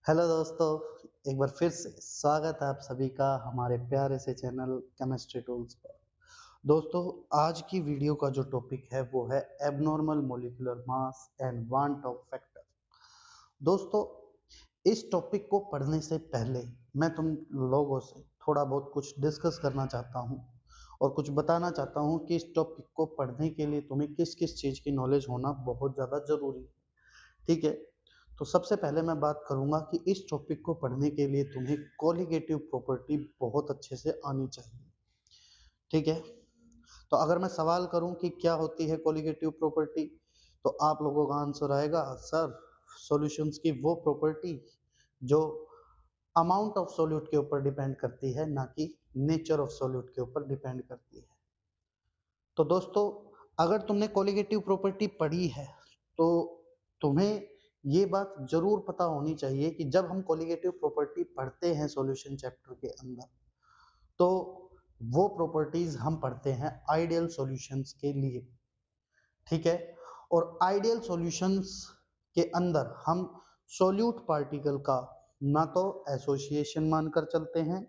Hello दोस्तों, एक बार फिर से स्वागत है आप सभी का हमारे प्यारे से चैनल केमिस्ट्री टूल्स पर। दोस्तों, आज की वीडियो का जो टॉपिक है वो है abnormal molecular mass and want of factor. दोस्तों, इस टॉपिक को पढ़ने से पहले मैं तुम लोगों से थोड़ा बहुत कुछ डिस्कस करना चाहता हूँ और कुछ बताना चाहता हूँ कि इस टॉपिक को पढ़ने के लिए तुम्हें किस किस चीज़ की नॉलेज होना बहुत ज़्यादा ज़रूरी है। ठीक है, तो सबसे पहले मैं बात करूंगा कि इस टॉपिक को पढ़ने के लिए तुम्हें कोलिगेटिव प्रॉपर्टी बहुत अच्छे से आनी चाहिए। ठीक है, तो अगर मैं सवाल करूं कि क्या होती है कोलिगेटिव प्रॉपर्टी, तो आप लोगों का आंसर आएगा सर, सॉल्यूशंस की वो प्रॉपर्टी जो अमाउंट ऑफ सॉल्यूट के ऊपर डिपेंड करती है, ना कि नेचर ऑफ सॉल्यूट के ऊपर डिपेंड करती है। तो दोस्तों, अगर तुमने कोलिगेटिव प्रॉपर्टी पढ़ी है तो तुम्हें ये बात जरूर पता होनी चाहिए कि जब हम कोलिगेटिव प्रॉपर्टी पढ़ते हैं सॉल्यूशन चैप्टर के अंदर, तो वो प्रॉपर्टीज हम पढ़ते हैं आइडियल सॉल्यूशंस के लिए। ठीक है, और आइडियल सॉल्यूशंस के अंदर हम सोल्यूट पार्टिकल का ना तो एसोसिएशन मानकर चलते हैं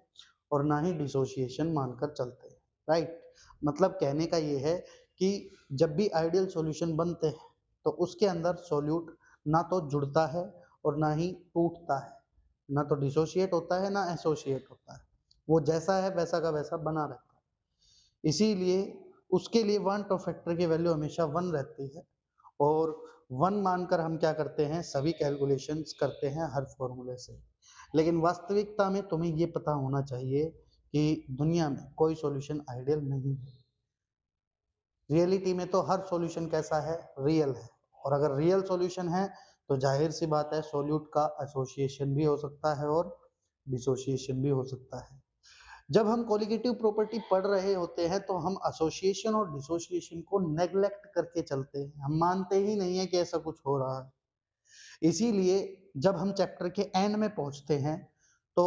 और ना ही डिसोसिएशन मानकर चलते हैं। राइट, मतलब कहने का ये है कि जब भी आइडियल सॉल्यूशन बनते हैं तो उसके अंदर सोल्यूट ना तो जुड़ता है और ना ही टूटता है, ना तो डिसोशिएट होता है ना एसोसिएट होता है, वो जैसा है वैसा का वैसा बना रहता है। इसीलिए उसके लिए वन ऑफ फैक्टर की वैल्यू हमेशा वन रहती है और वन मानकर हम क्या करते हैं, सभी कैलकुलेशंस करते हैं हर फॉर्मूले से। लेकिन वास्तविकता में तुम्हें ये पता होना चाहिए कि दुनिया में कोई सॉल्यूशन आइडियल नहीं है। रियलिटी में तो हर सॉल्यूशन कैसा है, रियल है। और अगर रियल सॉल्यूशन है तो जाहिर सी बात है सॉल्यूट का एसोसिएशन भी हो सकता है और डिसोसिएशन भी हो सकता है। जब हम कोलिगेटिव प्रॉपर्टी पढ़ रहे होते हैं तो हम एसोसिएशन और डिसोसिएशन को नेग्लेक्ट करके चलते हैं, हम मानते ही नहीं है कि ऐसा कुछ हो रहा है। इसीलिए जब हम चैप्टर के एंड में पहुंचते हैं तो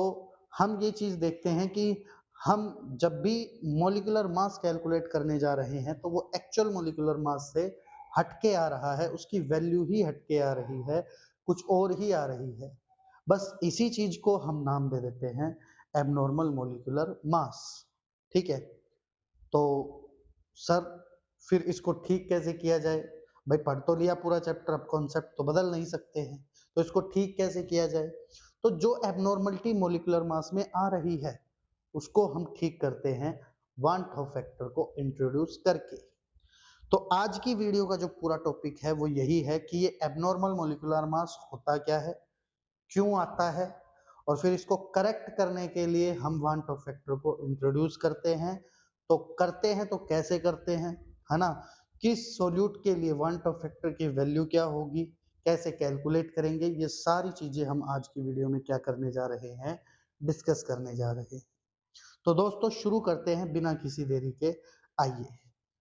हम ये चीज देखते हैं कि हम जब भी मॉलिक्यूलर मास कैलकुलेट करने जा रहे हैं तो वो एक्चुअल मॉलिक्यूलर मास से हटके आ रहा है, उसकी वैल्यू ही हटके आ रही है, कुछ और ही आ रही है। बस इसी चीज को हम नाम दे देते हैं एबनॉर्मल मॉलिक्यूलर मास। ठीक है, तो सर फिर इसको ठीक कैसे किया जाए? भाई पढ़ तो लिया पूरा चैप्टर, अब कॉन्सेप्ट तो बदल नहीं सकते हैं, तो इसको ठीक कैसे किया जाए? तो जो एबनॉर्मलिटी मॉलिक्यूलर मास में आ रही है उसको हम ठीक करते हैं वांट ऑफ फैक्टर को इंट्रोड्यूस करके। तो आज की वीडियो का जो पूरा टॉपिक है वो यही है कि ये एबनॉर्मल मॉलिक्यूलर मास होता क्या है, क्यों आता है, और फिर इसको करेक्ट करने के लिए हम वांट ऑफ फैक्टर को इंट्रोड्यूस करते हैं। तो करते हैं तो कैसे करते हैं, है ना? किस सॉल्यूट के लिए वांट ऑफ फैक्टर की वैल्यू क्या होगी, कैसे कैलकुलेट करेंगे, ये सारी चीजें हम आज की वीडियो में क्या करने जा रहे हैं, डिस्कस करने जा रहे हैं। तो दोस्तों शुरू करते हैं बिना किसी देरी के। आइए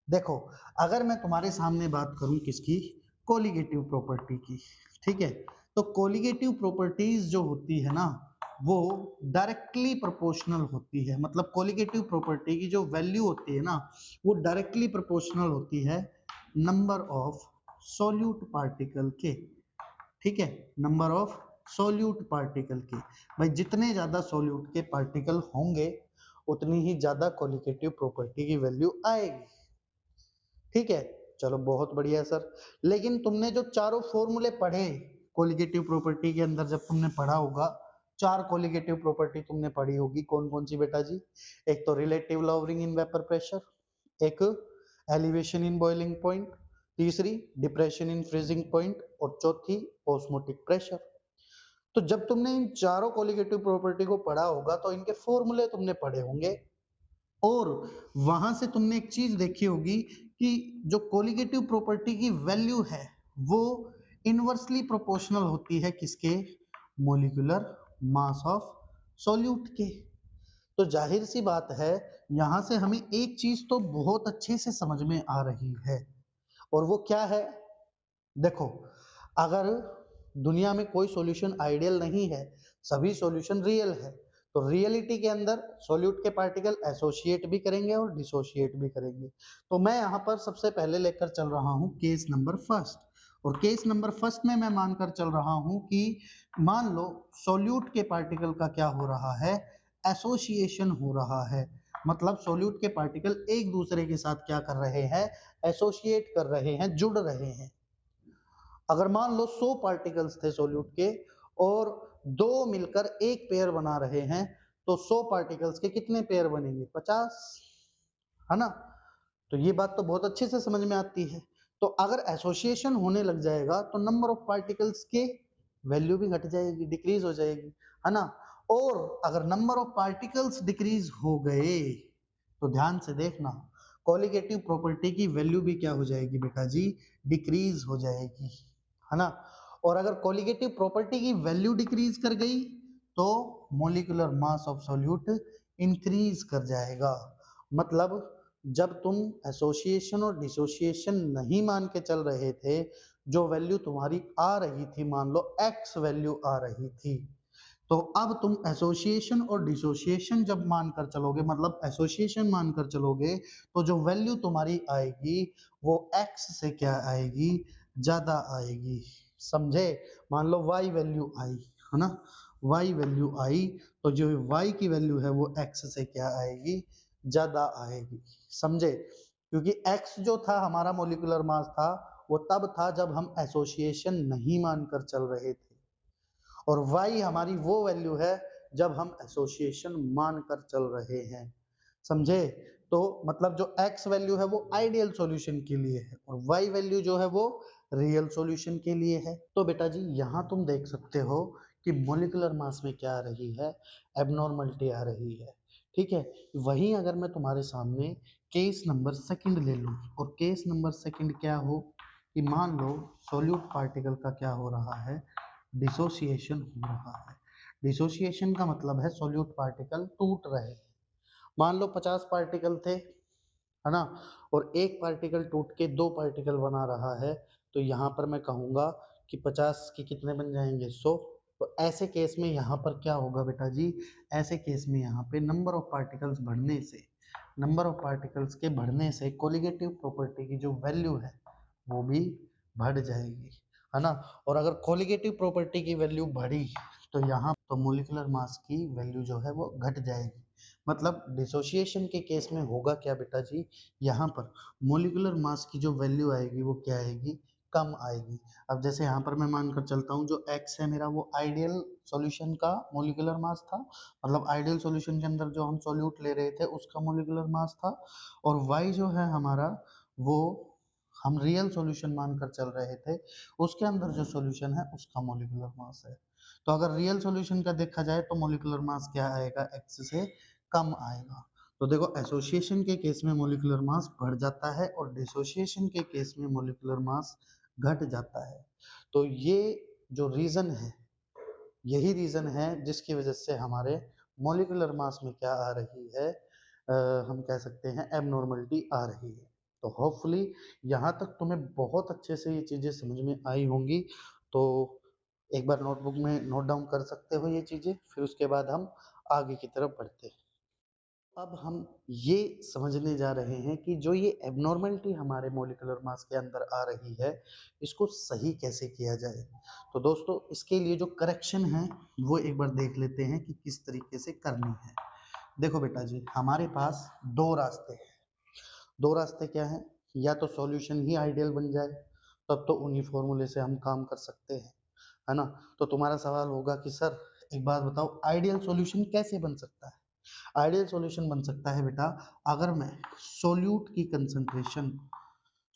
देखो, अगर मैं तुम्हारे सामने बात करूं किसकी, कोलिगेटिव प्रॉपर्टी की। ठीक है, तो कोलिगेटिव प्रॉपर्टीज जो होती है ना वो डायरेक्टली प्रोपोर्शनल होती है। मतलब कोलिगेटिव प्रॉपर्टी की जो वैल्यू होती है ना वो डायरेक्टली प्रोपोर्शनल होती है नंबर ऑफ सॉल्यूट पार्टिकल के। ठीक है, नंबर ऑफ सॉल्यूट पार्टिकल के। भाई जितने ज्यादा सॉल्यूट के पार्टिकल होंगे उतनी ही ज्यादा कोलिगेटिव प्रॉपर्टी की वैल्यू आएगी। ठीक है, चलो बहुत बढ़िया सर। लेकिन तुमने जो चारों फॉर्मूले पढ़े कोलिगेटिव प्रॉपर्टी के अंदर, जब तुमने पढ़ा होगा चार कोलिगेटिव प्रॉपर्टी तुमने पढ़ी होगी, कौन कौन सी बेटा जी? एक तो relative lowering in vapour pressure, एक एलिवेशन इन बॉइलिंग पॉइंट, तीसरी डिप्रेशन इन फ्रीजिंग पॉइंट और चौथी ऑस्मोटिक प्रेशर। तो जब तुमने इन चारों कोलिगेटिव प्रॉपर्टी को पढ़ा होगा तो इनके फॉर्मूले तुमने पढ़े होंगे और वहां से तुमने एक चीज देखी होगी कि जो कोलिगेटिव प्रॉपर्टी की वैल्यू है वो इनवर्सली प्रोपोर्शनल होती है किसके, मॉलिक्यूलर मास ऑफ सॉल्यूट के। तो जाहिर सी बात है यहां से हमें एक चीज तो बहुत अच्छे से समझ में आ रही है, और वो क्या है? देखो, अगर दुनिया में कोई सॉल्यूशन आइडियल नहीं है, सभी सॉल्यूशन रियल है, तो रियलिटी के अंदर सॉल्यूट के पार्टिकल एसोसिएट भी करेंगे और डिसोसिएट भी करेंगे। तो मैं यहाँ पर सबसे पहले लेकर चल रहा हूँ केस नंबर फर्स्ट, और केस नंबर फर्स्ट में मैं मानकर चल रहा हूं कि मान लो सॉल्यूट के पार्टिकल का क्या हो रहा है, एसोसिएशन हो रहा है। मतलब सॉल्यूट के पार्टिकल एक दूसरे के साथ क्या कर रहे हैं, एसोसिएट कर रहे हैं, जुड़ रहे हैं। अगर मान लो 100 पार्टिकल्स थे सॉल्यूट के और दो मिलकर एक पेयर बना रहे हैं, तो 100 पार्टिकल्स के कितने पेयर बनेंगे, 50, है ना। तो ये बात तो बहुत अच्छे से समझ में आती है। तो अगर एसोसिएशन होने लग जाएगा तो नंबर ऑफ पार्टिकल्स के वैल्यू भी घट जाएगी, डिक्रीज हो जाएगी, है ना। और अगर नंबर ऑफ पार्टिकल्स डिक्रीज हो गए तो ध्यान से देखना, कोलिगेटिव प्रॉपर्टी की वैल्यू भी क्या हो जाएगी बेटा जी, डिक्रीज हो जाएगी, है ना। और अगर कोलिगेटिव प्रॉपर्टी की वैल्यू डिक्रीज कर गई तो molecular mass of solute increase कर जाएगा। मतलब जब तुम एसोसिएशन और डिसोसिएशन नहीं मान के चल रहे थे, जो वैल्यू तुम्हारी आ रही थी, मान लो x वैल्यू आ रही थी, तो अब तुम एसोसिएशन और डिसोसिएशन जब मानकर चलोगे, मतलब एसोसिएशन मानकर चलोगे, तो जो वैल्यू तुम्हारी आएगी वो x से क्या आएगी, ज्यादा आएगी, समझे। मान लो y वैल्यू आई, है ना, y वैल्यू आई, तो जो y की वैल्यू है वो x से क्या आएगी, ज्यादा आएगी, समझे। क्योंकि x जो था हमारा मोलिकुलर मास था, वो तब था जब हम एसोसिएशन नहीं मानकर चल रहे थे, और y हमारी वो वैल्यू है जब हम एसोसिएशन मानकर चल रहे हैं, समझे। तो मतलब जो x वैल्यू है वो आइडियल सॉल्यूशन के लिए है और y वैल्यू जो है वो रियल सॉल्यूशन के लिए है। तो बेटा जी यहाँ तुम देख सकते हो कि मोलिकुलर मास में क्या आ रही है, एबनॉर्मलिटी आ रही है, ठीक है। वहीं अगर मैं तुम्हारे सामने केस नंबर सेकंड ले लूं, और केस नंबर सेकंड क्या हो कि मान लो सॉल्यूट पार्टिकल का क्या हो रहा है, डिसोसिएशन हो रहा है। डिसोसिएशन का मतलब है सॉल्यूट पार्टिकल टूट रहे हैं। मान लो 50 पार्टिकल थे, है ना, और एक पार्टिकल टूट के दो पार्टिकल बना रहा है, तो यहाँ पर मैं कहूंगा कि 50 के कितने बन जाएंगे, 100। तो ऐसे केस में यहाँ पर क्या होगा बेटा जी, ऐसे केस में यहाँ पे नंबर ऑफ पार्टिकल्स बढ़ने से, नंबर ऑफ पार्टिकल्स के बढ़ने से कोलिगेटिव प्रॉपर्टी की जो वैल्यू है वो भी बढ़ जाएगी, है ना। और अगर कोलिगेटिव प्रॉपर्टी की वैल्यू बढ़ी तो यहाँ तो मोलिकुलर मास की वैल्यू जो है वो घट जाएगी। मतलब डिसोसिएशन के केस में होगा क्या बेटा जी, यहाँ पर मोलिकुलर मास की जो वैल्यू आएगी वो क्या आएगी, कम आएगी। अब जैसे यहाँ पर मैं मानकर चलता हूँ जो x है मेरा वो आइडियल सॉल्यूशन का मोलिकुलर मास था, मतलब आइडियल सॉल्यूशन के अंदर जो हम सॉल्यूट ले रहे थे उसका मोलिकुलर मास था, और y जो है हमारा वो हम रियल सॉल्यूशन मानकर चल रहे थे, उसके अंदर जो सॉल्यूशन है उसका मोलिकुलर मास है। तो अगर रियल सॉल्यूशन का देखा जाए तो मोलिकुलर मास क्या आएगा, x से कम आएगा। तो देखो एसोसिएशन के केस में मोलिकुलर मास बढ़ जाता है और डिसोसिएशन के केस में मोलिकुलर मास घट जाता है। तो ये जो रीजन है, यही रीजन है जिसकी वजह से हमारे मोलिकुलर मास में क्या आ रही है, हम कह सकते हैं एबनॉर्मलिटी आ रही है। तो होपफुली यहाँ तक तुम्हें बहुत अच्छे से ये चीजें समझ में आई होंगी। तो एक बार नोटबुक में नोट डाउन कर सकते हो ये चीजें, फिर उसके बाद हम आगे की तरफ बढ़ते हैं। अब हम ये समझने जा रहे हैं कि जो ये एबनॉर्मलिटी हमारे मोलिकुलर मास के अंदर आ रही है, इसको सही कैसे किया जाए। तो दोस्तों इसके लिए जो करेक्शन है वो एक बार देख लेते हैं कि किस तरीके से करनी है। देखो बेटा जी हमारे पास दो रास्ते हैं। दो रास्ते क्या हैं, या तो सॉल्यूशन ही आइडियल बन जाए, तब तो उन्हीं फॉर्मूले से हम काम कर सकते हैं, है ना। तो तुम्हारा सवाल होगा कि सर एक बात बताओ, आइडियल सॉल्यूशन कैसे बन सकता है। आइडियल सॉल्यूशन बन सकता है बेटा अगर मैं सोल्यूट की कंसंट्रेशन,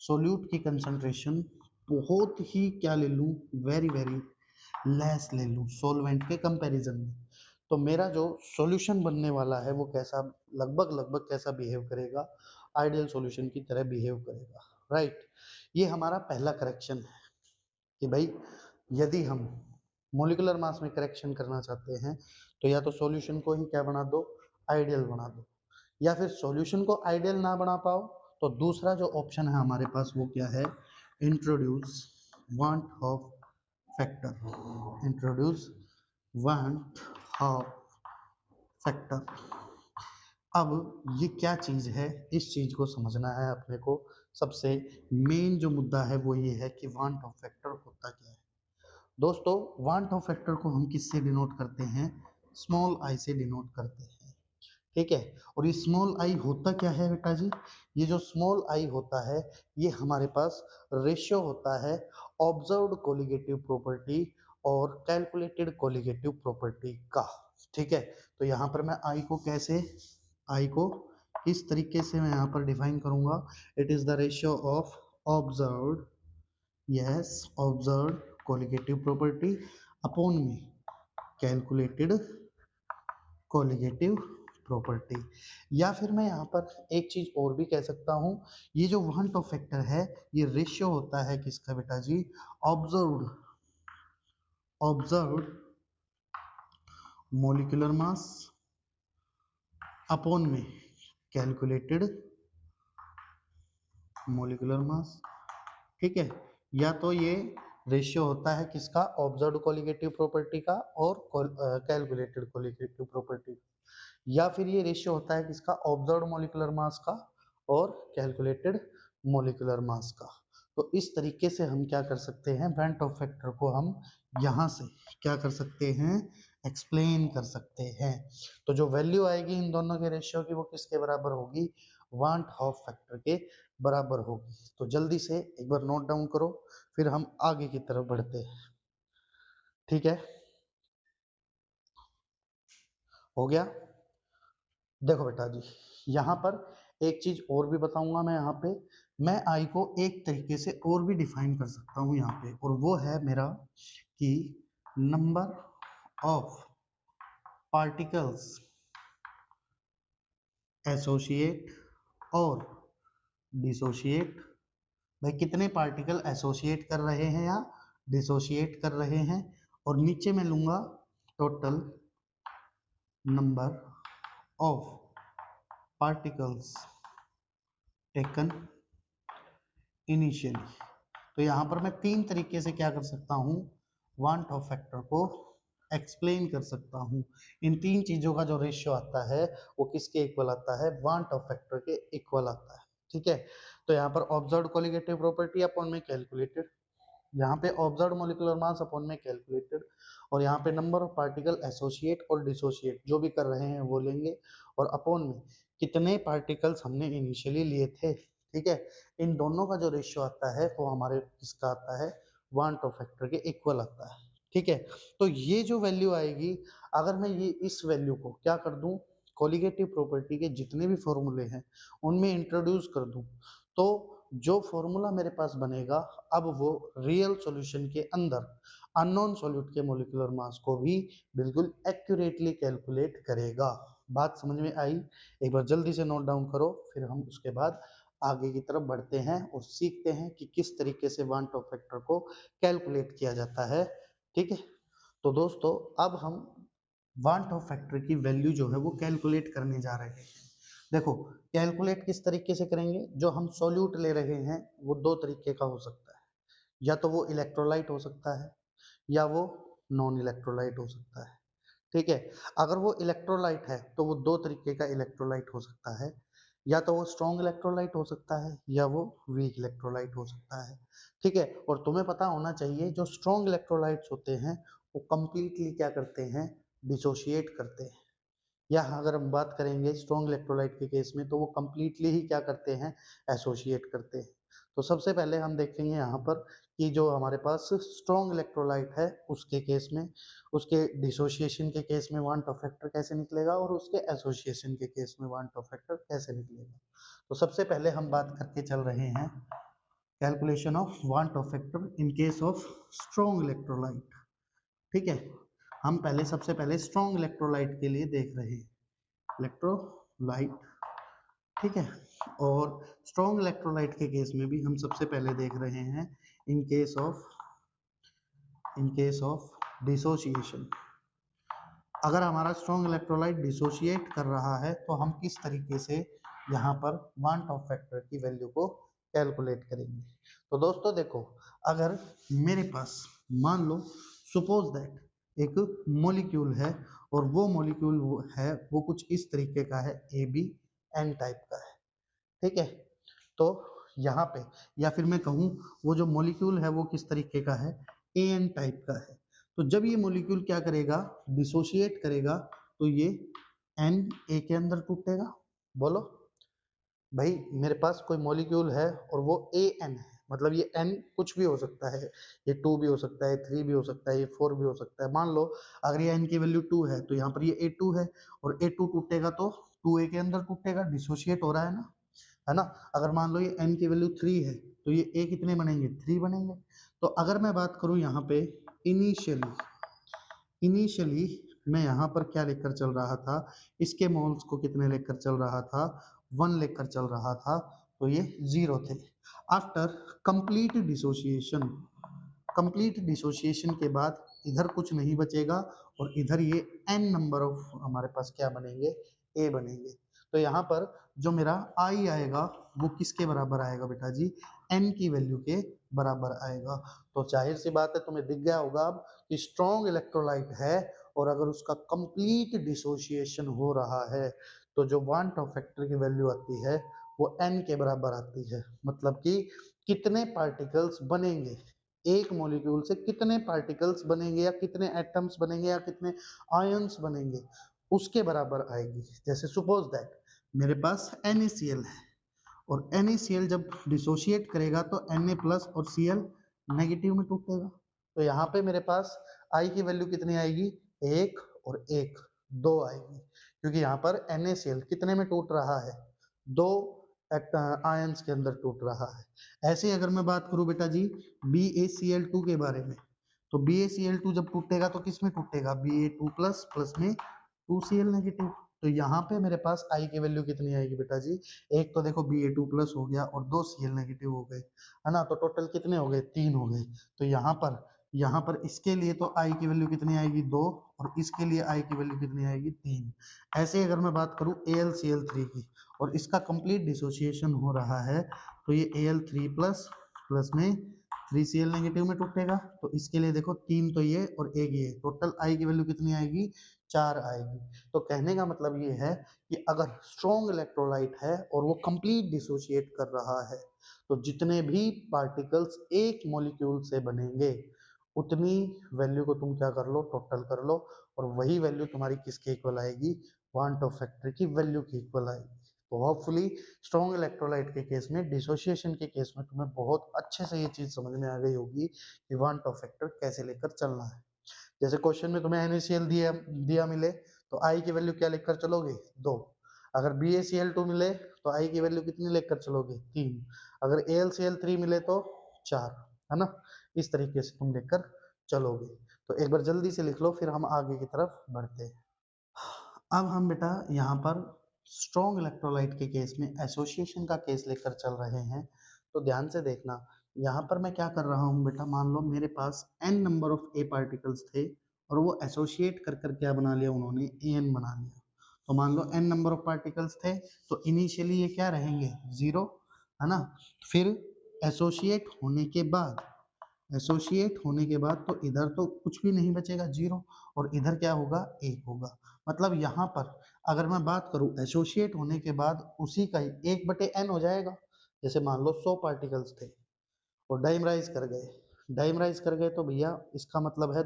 सोल्यूट की कंसंट्रेशन बहुत ही क्या ले लूं, वेरी वेरी लेस ले लूं सॉल्वेंट के कंपैरिजन में, तो मेरा जो सॉल्यूशन बनने वाला है वो कैसा, लगभग लगभग कैसा बिहेव करेगा, आइडियल सॉल्यूशन की तरह बिहेव करेगा, राइट। ये हमारा पहला करेक्शन है कि भाई यदि हम मोलिकुलर मास में करेक्शन करना चाहते हैं तो या तो सॉल्यूशन को ही क्या बना दो, आइडियल बना दो, या फिर सॉल्यूशन को आइडियल ना बना पाओ तो दूसरा जो ऑप्शन है हमारे पास वो क्या है, introduce want of factor, introduce want of factor. अब ये क्या चीज है, इस चीज को समझना है अपने को सबसे मेन जो मुद्दा है वो ये है कि वांट ऑफ फैक्टर होता क्या है। दोस्तों, वांट ऑफ फैक्टर को हम किससे डिनोट करते हैं? स्मॉल आई से डिनोट करते हैं, ठीक है। और ये स्मॉल आई होता क्या है बेटा जी? ये जो स्मॉल आई होता है ये हमारे पास रेशियो होता है ऑब्जर्व्ड कोलिगेटिव प्रॉपर्टी और कैलकुलेटेड कोलिगेटिव प्रॉपर्टी का, ठीक है। तो यहाँ पर मैं आई को किस तरीके से मैं यहाँ पर डिफाइन करूंगा? It is the ratio of observed, yes, observed colligative property upon में कैलकुलेटेड कोलिगेटिव प्रॉपर्टी। या फिर मैं यहाँ पर एक चीज और भी कह सकता हूँ, ये जो वांट ऑफ फैक्टर है ये रेशियो होता है किसका बेटा जी? Observed observed molecular mass upon में कैलकुलेटेड मोलिकुलर मास, ठीक है। या तो ये रेशियो होता है किसका? ऑब्जर्व्ड कोलिगेटिव प्रॉपर्टी का और कैलकुलेटेड कोलिगेटिव प्रॉपर्टी, या फिर ये रेशियो होता है किसका? ऑब्जर्व्ड मॉलिक्यूलर मास का और कैलकुलेटेड मॉलिक्यूलर मास का। तो इस तरीके से हम क्या कर सकते हैं? वांट ऑफ फैक्टर को हम यहाँ से क्या कर सकते हैं? एक्सप्लेन कर सकते हैं। तो जो वैल्यू आएगी इन दोनों के रेशियो की वो किसके बराबर होगी? वांट ऑफ फैक्टर के बराबर होगी। तो जल्दी से एक बार नोट डाउन करो, फिर हम आगे की तरफ बढ़ते हैं, ठीक है। हो गया? देखो बेटा जी, यहाँ पर एक चीज और भी बताऊंगा मैं। यहाँ पे मैं आई को एक तरीके से और भी डिफाइन कर सकता हूँ यहाँ पे, और वो है मेरा कि नंबर ऑफ पार्टिकल्स एसोसिएट और डिसोशिएट। भाई कितने पार्टिकल एसोसिएट कर रहे हैं या डिसोशिएट कर रहे हैं, और नीचे मैं लूंगा total number of particles taken initially. तो यहाँ पर मैं तीन तरीके से क्या कर सकता हूँ? वांट ऑफ फैक्टर को एक्सप्लेन कर सकता हूँ। इन तीन चीजों का जो रेशियो आता है वो किसके इक्वल आता है? वांट ऑफ फैक्टर के इक्वल आता है, ठीक है। तो यहाँ पर ऑब्जर्व्ड कोलिगेटिव प्रॉपर्टी अपॉन में कैलकुलेटेड, यहाँ पे ऑब्जर्व्ड मॉलिक्यूलर मास अपॉन में कैलकुलेटेड, और यहाँ पे नंबर ऑफ पार्टिकल एसोसिएट और डिसोसिएट जो भी कर रहे हैं वो लेंगे, और अपॉन में कितने पार्टिकल्स हमने इनिशियली लिए थे, ठीक है। इन दोनों का जो रेशियो आता है वो हमारे किसका आता है? वांट ऑफ फैक्टर के इक्वल आता है, ठीक है। तो ये जो वैल्यू आएगी, अगर मैं ये इस वैल्यू को क्या कर दूं? कोलिगेटिव प्रॉपर्टी के जितने भी फॉर्मूले हैं उनमें इंट्रोड्यूस कर दूं, तो जो फॉर्मूला मेरे पास बनेगा अब वो रियल सॉल्यूशन के अंदर अननोन सॉल्यूट के मोलिकुलर मास को भी बिल्कुल एक्यूरेटली कैलकुलेट करेगा। बात समझ में आई? एक बार जल्दी से नोट डाउन करो, फिर हम उसके बाद आगे की तरफ बढ़ते हैं और सीखते हैं कि किस तरीके से वांट ऑफ फैक्टर को कैलकुलेट किया जाता है, ठीक है। तो दोस्तों, अब हम वांट ऑफ फैक्टर की वैल्यू जो है वो कैलकुलेट करने जा रहे हैं। देखो, कैलकुलेट किस तरीके से करेंगे? जो हम सॉल्यूट ले रहे हैं वो दो तरीके का हो सकता है, या तो वो इलेक्ट्रोलाइट हो सकता है या वो नॉन इलेक्ट्रोलाइट हो सकता है, ठीक है। अगर वो इलेक्ट्रोलाइट है तो वो दो तरीके का इलेक्ट्रोलाइट हो सकता है, या तो वो स्ट्रॉन्ग इलेक्ट्रोलाइट हो सकता है या वो वीक इलेक्ट्रोलाइट हो सकता है, ठीक है। और तुम्हें पता होना चाहिए जो स्ट्रॉन्ग इलेक्ट्रोलाइट्स होते हैं वो कंप्लीटली क्या करते हैं? डिसोशिएट करते हैं। या अगर हम बात करेंगे स्ट्रॉन्ग इलेक्ट्रोलाइट के केस में तो वो कंप्लीटली ही क्या करते हैं? एसोसिएट करते हैं। तो सबसे पहले हम देखेंगे यहाँ पर कि जो हमारे पास स्ट्रॉन्ग इलेक्ट्रोलाइट है उसके केस में, उसके डिसोसिएशन के केस में वांट ऑफ फैक्टर कैसे निकलेगा, और उसके एसोसिएशन के केस में वांट ऑफ फैक्टर कैसे निकलेगा। तो सबसे पहले हम बात करके चल रहे हैं calculation of want of factor in case of strong electrolyte, ठीक है। हम पहले सबसे पहले स्ट्रॉन्ग इलेक्ट्रोलाइट के लिए देख रहे हैं, इलेक्ट्रोलाइट, ठीक है। और स्ट्रॉन्ग इलेक्ट्रोलाइट के केस में भी हम सबसे पहले देख रहे हैं इन केस ऑफ डिसोसिएशन। अगर हमारा स्ट्रॉन्ग इलेक्ट्रोलाइट डिसोशिएट कर रहा है तो हम किस तरीके से यहाँ पर वांट ऑफ फैक्टर की वैल्यू को कैलकुलेट करेंगे। तो दोस्तों देखो, अगर मेरे पास मान लो सपोज दैट एक मॉलिक्यूल है, और वो मॉलिक्यूल वो कुछ इस तरीके का है, ए बी एन टाइप का है, ठीक है। तो यहाँ पे, या फिर मैं कहूँ वो जो मॉलिक्यूल है वो किस तरीके का है, एन टाइप का है। तो जब ये मॉलिक्यूल क्या करेगा, डिसोशिएट करेगा, तो ये एन ए के अंदर टूटेगा। बोलो भाई, मेरे पास कोई मॉलिक्यूल है और वो ए एन है, मतलब ये एन कुछ भी हो सकता है, ये 2 भी हो सकता है, 3 भी हो सकता है, ये 4 भी हो सकता है। मान लो अगर ये एन की वैल्यू 2 है तो यहाँ पर ये A2 है, और A2 टूटेगा तो 2A के अंदर टूटेगा, डिसोशिएट हो रहा है ना। अगर मान लो ये n की वैल्यू 3 है तो ये a कितने बनेंगे, 3 बनेंगे। तो अगर मैं बात करूं यहाँ पे इनिशियली, इनिशियली मैं यहाँ पर क्या लेकर चल रहा था, इसके मोल्स को कितने लेकर चल रहा था, 1 लेकर चल रहा था, तो ये 0 थे। After complete dissociation, complete dissociation के बाद इधर कुछ नहीं बचेगा, और इधर ये n नंबर ऑफ हमारे पास क्या बनेंगे, a बनेंगे। तो यहाँ पर जो मेरा I आएगा वो किसके बराबर आएगा बेटा जी, n की वैल्यू के बराबर आएगा। तो जाहिर सी बात है, तुम्हें दिख गया होगा अब कि स्ट्रॉन्ग इलेक्ट्रोलाइट है और अगर उसका कंप्लीट डिसोसिएशन हो रहा है तो जो वान टॉप फैक्टर की वैल्यू आती है वो n के बराबर आती है। मतलब कि कितने पार्टिकल्स बनेंगे, एक मॉलिक्यूल से कितने पार्टिकल्स बनेंगे, या कितने एटम्स बनेंगे, या कितने आयंस बनेंगे, उसके बराबर आएगी। जैसे सपोज दैट मेरे पास NaCl है, और NaCl जब डिसोशिएट करेगा तो Na प्लस और Cl नेगेटिव में टूटेगा। तो यहाँ पे मेरे पास I की वैल्यू कितनी आएगी, 1 और 1 2 आएगी, क्योंकि यहाँ पर NaCl कितने में टूट रहा है, 2 आयंस के अंदर टूट रहा है। ऐसे ही अगर मैं बात करूं बेटा जी BaCl2 के बारे में, तो BaCl2 जब टूटेगा तो किस में टूटेगा, Ba2 प्लस प्लस में 2Cl नेगेटिव। तो यहाँ पे मेरे पास I की वैल्यू कितनी आएगी बेटा जी, एक तो देखो Ba2 प्लस हो गया और 2 Cl नेगेटिव हो गए, है ना। तो टोटल कितने हो गए, 3 हो गए। तो यहाँ पर इसके लिए तो I की वैल्यू कितनी आएगी, 2, और इसके लिए I की वैल्यू कितनी आएगी, 3। ऐसे ही अगर मैं बात करूँ AlCl3 की, और इसका कंप्लीट डिसोसिएशन हो रहा है, तो ये Al3 प्लस प्लस में 3Cl नेगेटिव में टूटेगा। तो इसके लिए देखो 3 तो ये और 1 ये, टोटल I की वैल्यू कितनी आएगी, 4 आएगी। तो कहने का मतलब ये है कि अगर स्ट्रॉन्ग इलेक्ट्रोलाइट है और वो कंप्लीट डिसोशिएट कर रहा है, तो जितने भी पार्टिकल्स एक मॉलिक्यूल से बनेंगे उतनी वैल्यू को तुम क्या कर लो, टोटल कर लो, और वही वैल्यू तुम्हारी किसके इक्वल आएगी, क्वांटम फैक्टर की वैल्यू की इक्वल आएगी। तो होपफुली स्ट्रॉन्ग इलेक्ट्रोलाइट के केस में, डिसोसिएशन के केस में तुम्हें बहुत अच्छे से ये चीज समझ में आ गई होगी कि क्वांटम फैक्टर कैसे लेकर चलना है। जैसे क्वेश्चन में तुम्हें NaCl दिया मिले तो I की वैल्यू क्या लेकर चलोगे, 2। अगर BaCl2 मिले तो I की वैल्यू कितनी लेकर चलोगे, 3। अगर AlCl3 मिले तो 4, है ना। इस तरीके से तुम लेकर चलोगे। तो एक बार जल्दी से लिख लो, फिर हम आगे की तरफ बढ़ते हैं। अब हम बेटा यहाँ पर स्ट्रॉन्ग इलेक्ट्रोलाइट के केस में एसोसिएशन का केस लेकर चल रहे हैं। तो ध्यान से देखना, यहाँ पर मैं क्या कर रहा हूँ बेटा, मान लो मेरे पास n number of A particles थे और वो एसोसिएट कर कर क्या बना लिया उन्होंने, An बना लिया। तो मान लो n नंबर ऑफ पार्टिकल्स थे, तो इनिशियली ये क्या रहेंगे, 0, है ना। फिर एसोसिएट होने के बाद, एसोसिएट होने के बाद तो इधर तो कुछ भी नहीं बचेगा, 0, और इधर क्या होगा, 1 होगा। मतलब यहाँ पर अगर मैं बात करूँ एसोसिएट होने के बाद उसी का ही 1/n हो जाएगा। जैसे मान लो 100 पार्टिकल्स थे और डाइमराइज कर गए, डाइमराइज कर गए तो भैया इसका मतलब है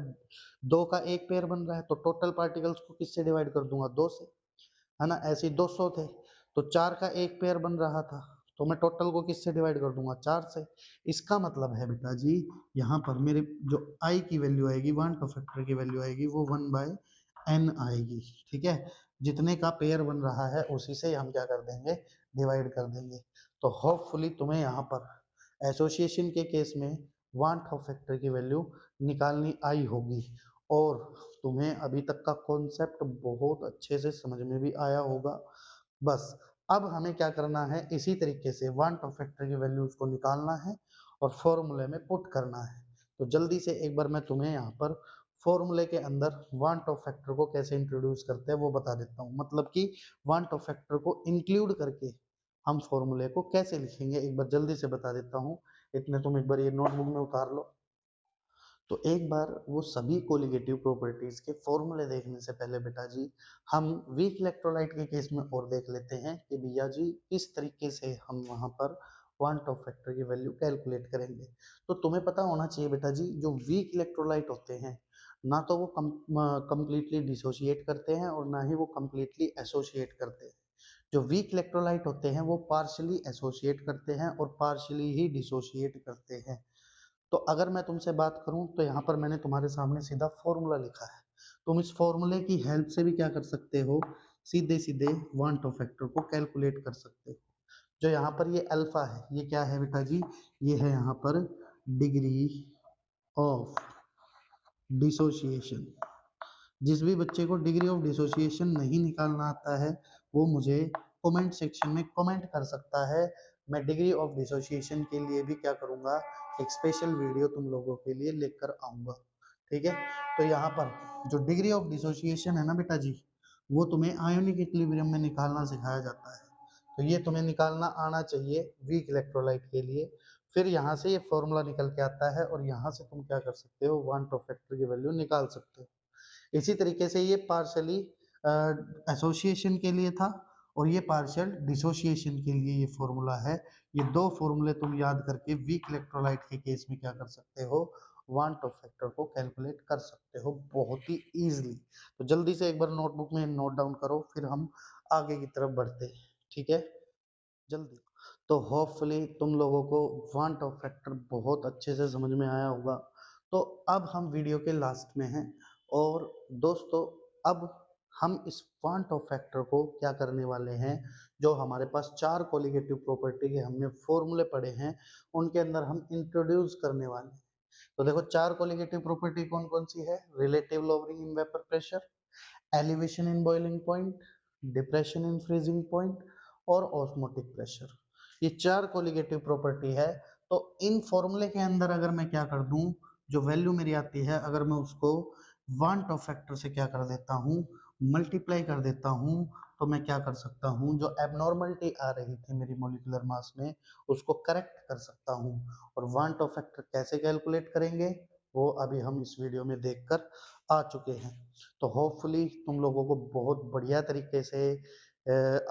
2 का एक पेयर बन रहा है, तो टोटल पार्टिकल्स को किससे डिवाइड कर दूंगा, 2 से, है ना। ऐसे ही 200 थे तो 4 का एक पेयर बन रहा था, तो मैं टोटल को किससे डिवाइड कर दूंगा, 4 से। इसका मतलब है बेटा जी यहाँ पर मेरे जो I की वैल्यू आएगी, वन टू फैक्टर की वैल्यू आएगी, वो 1/n आएगी। ठीक है, जितने का पेयर बन रहा है उसी से हम क्या कर देंगे, डिवाइड कर देंगे। तो होपफुली तुम्हें यहाँ पर एसोसिएशन के केस में वन टू फैक्टर की वैल्यू निकालनी आई होगी, और तुम्हें अभी तक का कॉन्सेप्ट बहुत अच्छे से समझ में भी आया होगा। बस अब हमें क्या करना है, इसी तरीके से वन टॉप फैक्टर की वैल्यूज को निकालना है और फॉर्मूले में पुट करना है। तो जल्दी से एक बार मैं तुम्हें यहाँ पर फॉर्मूले के अंदर वन टॉप फैक्टर को कैसे इंट्रोड्यूस करते हैं वो बता देता हूँ। मतलब कि वन टॉप फैक्टर को इंक्लूड करके हम फॉर्मूले को कैसे लिखेंगे, एक बार जल्दी से बता देता हूँ। इतने तुम एक बार ये नोटबुक में उतार लो। तो एक बार वो सभी कोलिगेटिव प्रॉपर्टीज के फॉर्मूले देखने से पहले बेटा जी हम वीक इलेक्ट्रोलाइट के केस में और देख लेते हैं कि भैया जी किस तरीके से हम वहां पर वांट ऑफ फैक्टर की वैल्यू कैलकुलेट करेंगे। तो तुम्हें पता होना चाहिए बेटा जी, जो वीक इलेक्ट्रोलाइट होते हैं ना तो वो कंप्लीटली डिसोशिएट करते हैं और ना ही वो कंप्लीटली एसोसिएट करते हैं। जो वीक इलेक्ट्रोलाइट होते हैं वो पार्शियली एसोसिएट करते हैं और पार्शियली ही डिसोशिएट करते हैं। तो अगर मैं तुमसे बात करूं तो यहाँ पर मैंने तुम्हारे सामने सीधा फॉर्मूला लिखा है। तुम इस फॉर्मूले की हेल्प से भी क्या कर सकते हो, सीधे सीधे वांट ऑफ फैक्टर को कैलकुलेट कर सकते हो। जो यहाँ पर ये अल्फा है, ये क्या है बेटा जी, ये है यहाँ पर डिग्री ऑफ डिसोसिएशन। जिस भी बच्चे को डिग्री ऑफ डिसोसिएशन नहीं निकालना आता है वो मुझे कमेंट सेक्शन में कमेंट कर सकता है। मैं डिग्री ऑफ डिसोसिएशन के लिए भी क्या करूंगा, एक स्पेशल वीडियो तुम लोगों के लिए लेकर आऊंगा। ठीक है, तो यहाँ पर जो डिग्री ऑफ डिसोसिएशन है ना बेटा जी, वो तुम्हें आयोनिक इक्विलिब्रियम में निकालना सिखाया जाता है। तो ये तुम्हें निकालना आना चाहिए वीक इलेक्ट्रोलाइट के लिए। फिर यहाँ से ये फॉर्मूला निकल के आता है और यहाँ से तुम क्या कर सकते हो, वांट ऑफ फैक्टर की वैल्यू निकाल सकते हो। इसी तरीके से ये पार्शली एसोसिएशन के लिए था और ये पार्शियल डिसोसिएशन के लिए ये फॉर्मूला है। ये दो फॉर्मूले तुम याद करके वीक इलेक्ट्रोलाइट के केस में क्या कर सकते हो, वांट ऑफ फैक्टर को कैलकुलेट कर सकते हो बहुत ही इजीली। तो जल्दी से एक बार नोटबुक में नोट डाउन करो, फिर हम आगे की तरफ बढ़ते हैं। ठीक है, जल्दी। तो होपफुली तुम लोगों को वांट ऑफ फैक्टर बहुत अच्छे से समझ में आया होगा। तो अब हम वीडियो के लास्ट में हैं और दोस्तों अब हम इस वांट ऑफ फैक्टर को क्या करने वाले हैं, जो हमारे पास चार कोलिगेटिव प्रॉपर्टी के हमने फॉर्मूले पढ़े हैं उनके अंदर हम इंट्रोड्यूस करने वाले हैं। तो देखो चार कोलिगेटिव प्रॉपर्टी कौन कौन सी है, relative lowering in vapour pressure, elevation in boiling point, depression in freezing point और ऑस्मोटिक प्रेशर। ये चार कोलिगेटिव प्रॉपर्टी है। तो इन फॉर्मूले के अंदर अगर मैं क्या कर दूं, जो वैल्यू मेरी आती है अगर मैं उसको वांट ऑफ फैक्टर से क्या कर देता हूं, मल्टीप्लाई कर देता हूं, तो मैं क्या कर सकता हूं, जो एबनॉर्मलिटी आ रही थी मेरी मोलिकुलर मास में उसको करेक्ट कर सकता हूं। और वांट ऑफ फैक्टर कैसे कैलकुलेट करेंगे वो अभी हम इस वीडियो में देखकर आ चुके हैं। तो होपफुली तुम लोगों को बहुत बढ़िया तरीके से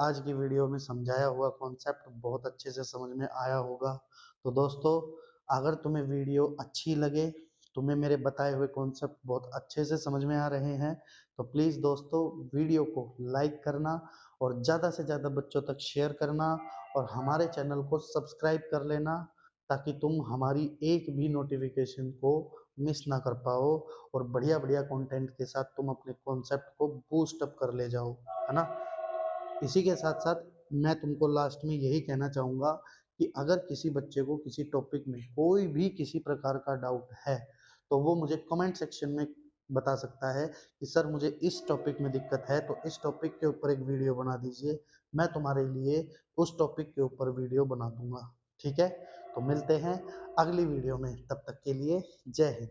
आज की वीडियो में समझाया हुआ कॉन्सेप्ट बहुत अच्छे से समझ में आया होगा। तो दोस्तों अगर तुम्हें वीडियो अच्छी लगे, तुम्हें मेरे बताए हुए कॉन्सेप्ट बहुत अच्छे से समझ में आ रहे हैं, तो प्लीज़ दोस्तों वीडियो को लाइक करना और ज़्यादा से ज़्यादा बच्चों तक शेयर करना और हमारे चैनल को सब्सक्राइब कर लेना, ताकि तुम हमारी एक भी नोटिफिकेशन को मिस ना कर पाओ और बढ़िया बढ़िया कंटेंट के साथ तुम अपने कॉन्सेप्ट को बूस्ट अप कर ले जाओ, है ना। इसी के साथ साथ मैं तुमको लास्ट में यही कहना चाहूँगा कि अगर किसी बच्चे को किसी टॉपिक में कोई भी किसी प्रकार का डाउट है तो वो मुझे कमेंट सेक्शन में बता सकता है कि सर मुझे इस टॉपिक में दिक्कत है, तो इस टॉपिक के ऊपर एक वीडियो बना दीजिए, मैं तुम्हारे लिए उस टॉपिक के ऊपर वीडियो बना दूंगा। ठीक है, तो मिलते हैं अगली वीडियो में, तब तक के लिए जय हिंद।